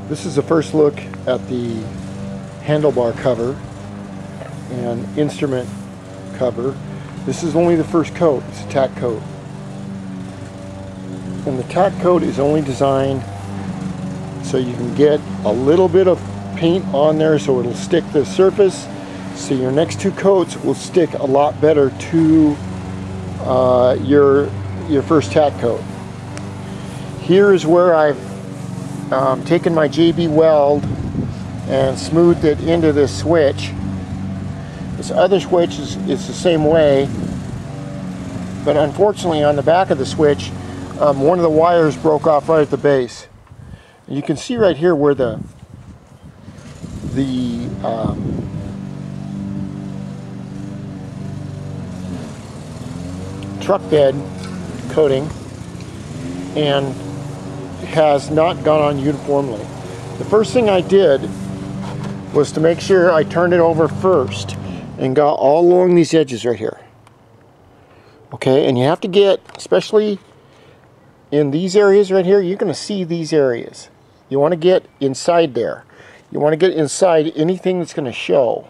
This is the first look at the handlebar cover and instrument cover. This is only the first coat. It's a tack coat. And the tack coat is only designed so you can get a little bit of paint on there so it'll stick to the surface, so your next two coats will stick a lot better to your first tack coat. Here is where I've taken my JB weld and smoothed it into this switch. This other switch is the same way, but unfortunately on the back of the switch one of the wires broke off right at the base. You can see right here where the truck bed coating and has not gone on uniformly. The first thing I did was to make sure I turned it over first and got all along these edges right here. Okay, and you have to get, especially in these areas right here, you're going to see these areas. You want to get inside there. You want to get inside anything that's going to show.